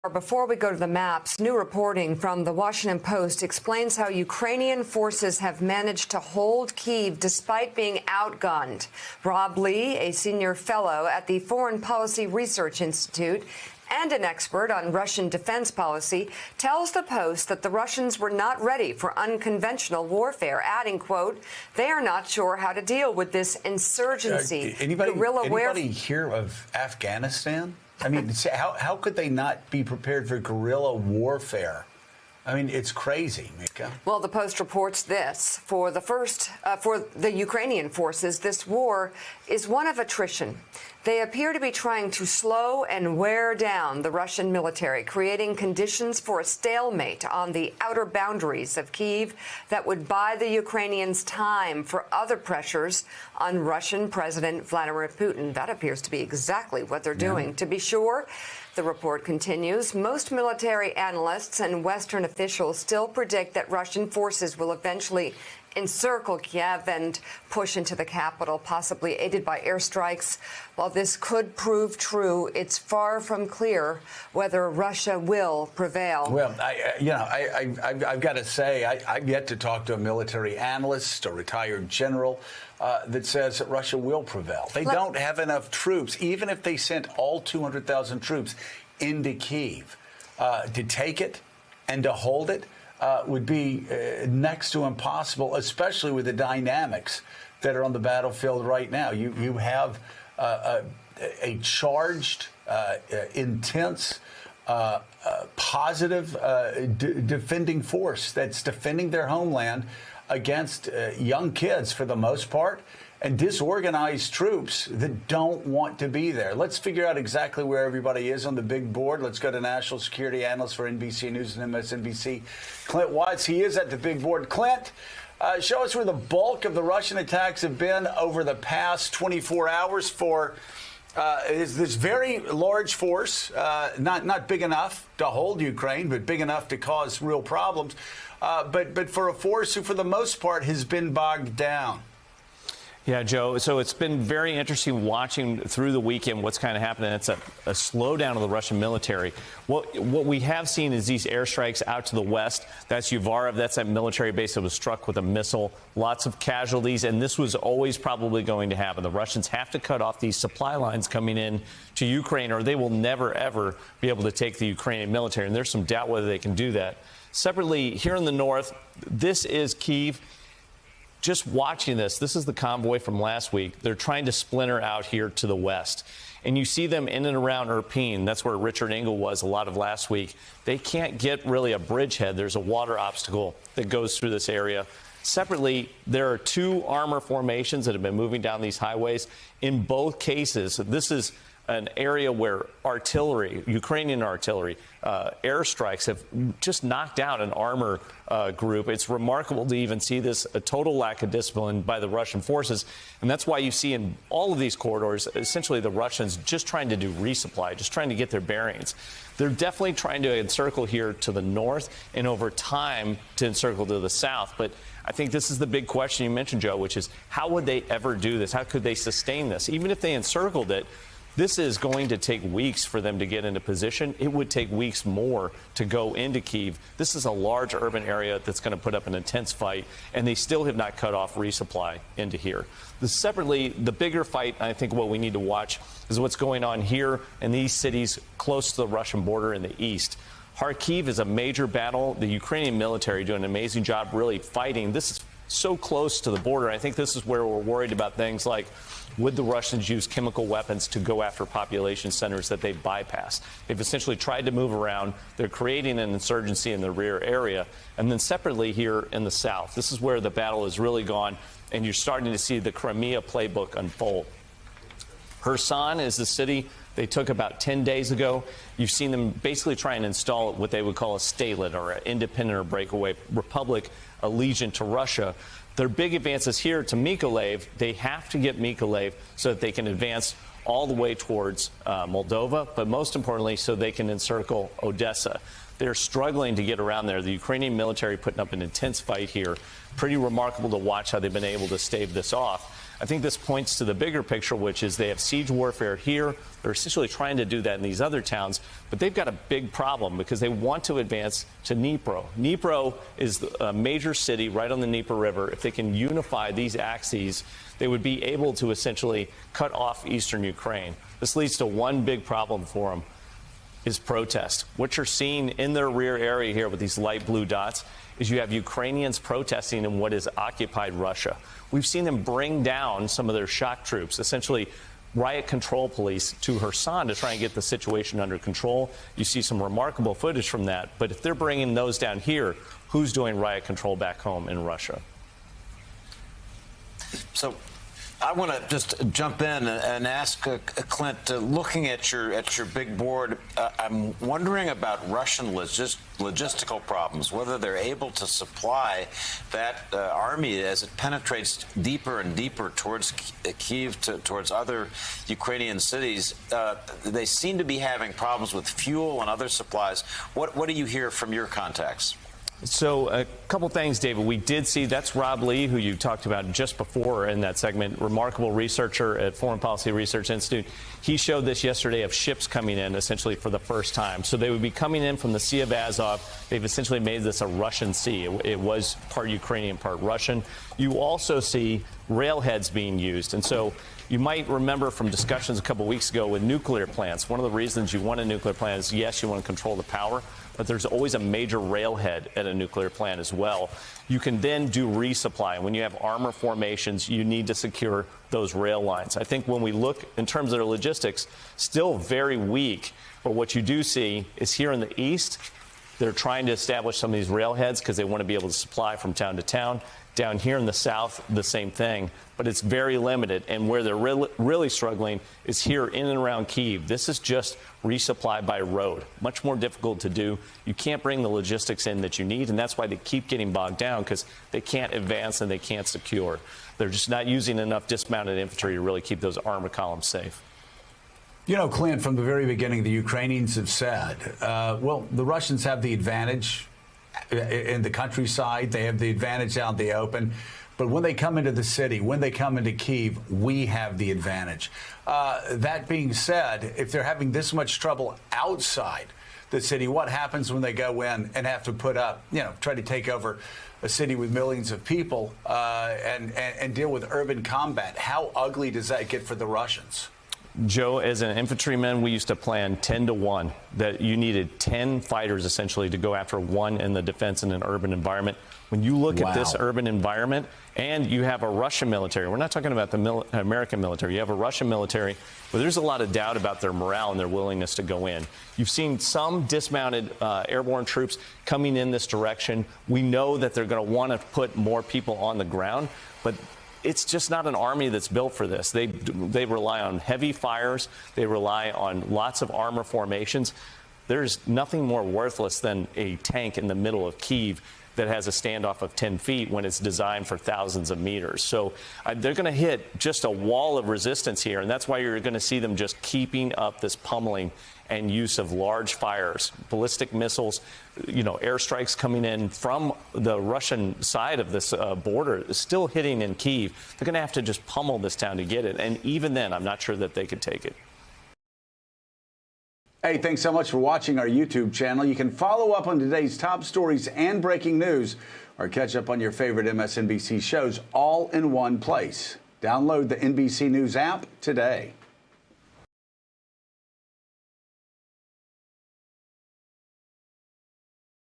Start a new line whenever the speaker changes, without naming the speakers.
Before we go to the maps, new reporting from the Washington Post explains how Ukrainian forces have managed to hold Kyiv despite being outgunned. Rob Lee, a senior fellow at the Foreign Policy Research Institute and an expert on Russian defense policy, tells the Post that the Russians were not ready for unconventional warfare, adding, quote, "They are not sure how to deal with this insurgency."
Anybody hear of Afghanistan? I mean, how could they not be prepared for guerrilla warfare? I mean, it's crazy, Mika.
Well, the Post reports this. For the Ukrainian forces, this war is one of attrition. They appear to be trying to slow and wear down the Russian military, creating conditions for a stalemate on the outer boundaries of Kyiv that would buy the Ukrainians time for other pressures on Russian President Vladimir Putin. That appears to be exactly what they're doing. To be sure, the report continues, most military analysts and Western officials still predict that Russian forces will eventually encircle Kiev and push into the capital, possibly aided by airstrikes. While this could prove true, it's far from clear whether Russia will prevail.
Well, I've got to say, I've yet to talk to a military analyst or retired general that says that Russia will prevail. They don't have enough troops, even if they sent all 200,000 troops into Kyiv to take it and to hold it. Would be next to impossible, especially with the dynamics that are on the battlefield right now. You have a charged, intense, positive defending force that's defending their homeland against young kids for the most part, and disorganized troops that don't want to be there. Let's figure out exactly where everybody is on the big board. Let's go to national security analyst for NBC News and MSNBC, Clint Watts. He is at the big board. Clint, show us where the bulk of the Russian attacks have been over the past 24 hours for this very large force, not big enough to hold Ukraine, but big enough to cause real problems. But for a force who, for the most part, has been bogged down.
Yeah, Joe. So it's been very interesting watching through the weekend what's kind of happening. It's a slowdown of the Russian military. What we have seen is these airstrikes out to the west. That's Uvarov. That's that military base that was struck with a missile. Lots of casualties. And this was always probably going to happen. The Russians have to cut off these supply lines coming in to Ukraine, or they will never, ever be able to take the Ukrainian military. And there's some doubt whether they can do that. Separately, here in the north, this is Kyiv. Just watching this is the convoy from last week. They're trying to splinter out here to the west. And you see them in and around Irpin. That's where Richard Engel was a lot of last week. They can't get really a bridgehead. There's a water obstacle that goes through this area. Separately, there are two armor formations that have been moving down these highways. In both cases, this is an area where artillery, Ukrainian artillery, airstrikes have just knocked out an armor group. It's remarkable to even see this, a total lack of discipline by the Russian forces. And that's why you see in all of these corridors, essentially the Russians just trying to do resupply, just trying to get their bearings. They're definitely trying to encircle here to the north and over time to encircle to the south. But I think this is the big question you mentioned, Joe, which is how would they ever do this? How could they sustain this? Even if they encircled it, this is going to take weeks for them to get into position. It would take weeks more to go into Kyiv. This is a large urban area that's going to put up an intense fight, and they still have not cut off resupply into here. Separately, the bigger fight, I think what we need to watch is what's going on here in these cities close to the Russian border in the east. Kharkiv is a major battle. The Ukrainian military doing an amazing job really fighting. This is so close to the border. I think this is where we're worried about things like, would the Russians use chemical weapons to go after population centers that they've bypassed? They've essentially tried to move around. They're creating an insurgency in the rear area. And then separately here in the south, this is where the battle has really gone, and you're starting to see the Crimea playbook unfold. Kherson is the city they took about 10 days ago. You've seen them basically try and install what they would call a statelet, or an independent or breakaway republic allegiant to Russia. Their big advances here to Mykolaiv, they have to get Mykolaiv so that they can advance all the way towards Moldova, but most importantly, so they can encircle Odessa. They're struggling to get around there. The Ukrainian military putting up an intense fight here. Pretty remarkable to watch how they've been able to stave this off. I think this points to the bigger picture, which is they have siege warfare here. They're essentially trying to do that in these other towns, but they've got a big problem because they want to advance to Dnipro. Dnipro is a major city right on the Dnieper River. If they can unify these axes, they would be able to essentially cut off eastern Ukraine. This leads to one big problem for them, is protest. What you're seeing in their rear area here with these light blue dots is you have Ukrainians protesting in what is occupied Russia. We've seen them bring down some of their shock troops, essentially riot control police, to Kherson to try and get the situation under control. You see some remarkable footage from that. But if they're bringing those down here, who's doing riot control back home in Russia?
So I want to just jump in and ask Clint, looking at your big board, I'm wondering about Russian logistical problems, whether they're able to supply that army as it penetrates deeper and deeper towards Kyiv, towards other Ukrainian cities. They seem to be having problems with fuel and other supplies. What do you hear from your contacts?
So a couple things, David. We did see, that's Rob Lee, who you talked about just before in that segment, remarkable researcher at Foreign Policy Research Institute. He showed this yesterday of ships coming in essentially for the first time. So they would be coming in from the Sea of Azov. They've essentially made this a Russian sea. It was part Ukrainian, part Russian. You also see railheads being used. And so you might remember from discussions a couple weeks ago with nuclear plants, one of the reasons you want a nuclear plant is, yes, you want to control the power, but there's always a major railhead at a nuclear plant as well. You can then do resupply. And when you have armor formations, you need to secure those rail lines. I think when we look in terms of their logistics, still very weak. But what you do see is here in the east, they're trying to establish some of these railheads because they want to be able to supply from town to town. Down here in the south, the same thing, but it's very limited. And where they're really struggling is here in and around Kyiv. This is just resupply by road, much more difficult to do. You can't bring the logistics in that you need, and that's why they keep getting bogged down, because they can't advance and they can't secure. They're just not using enough dismounted infantry to really keep those armored columns safe.
You know, Clint, from the very beginning, the Ukrainians have said, well, the Russians have the advantage in the countryside. They have the advantage out in the open. But when they come into the city, when they come into Kyiv, we have the advantage. That being said, if they're having this much trouble outside the city, what happens when they go in and have to put up, try to take over a city with millions of people and deal with urban combat? How ugly does that get for the Russians?
Joe, as an infantryman, we used to plan 10 to 1, that you needed 10 fighters essentially to go after one in the defense in an urban environment. When you look at this urban environment and you have a Russian military, we're not talking about the American military, you have a Russian military, but there's a lot of doubt about their morale and their willingness to go in. You've seen some dismounted airborne troops coming in this direction. We know that they're going to want to put more people on the ground, but it's just not an army that's built for this. They rely on heavy fires. They rely on lots of armor formations. There's nothing more worthless than a tank in the middle of Kyiv that has a standoff of 10 feet when it's designed for thousands of meters. So they're going to hit just a wall of resistance here, and that's why you're going to see them just keeping up this pummeling and use of large fires, ballistic missiles, airstrikes coming in from the Russian side of this border, still hitting in Kyiv. They're going to have to just pummel this town to get it. And even then, I'm not sure that they could take it.
Hey, thanks so much for watching our YouTube channel. You can follow up on today's top stories and breaking news, or catch up on your favorite MSNBC shows all in one place. Download the NBC News app today.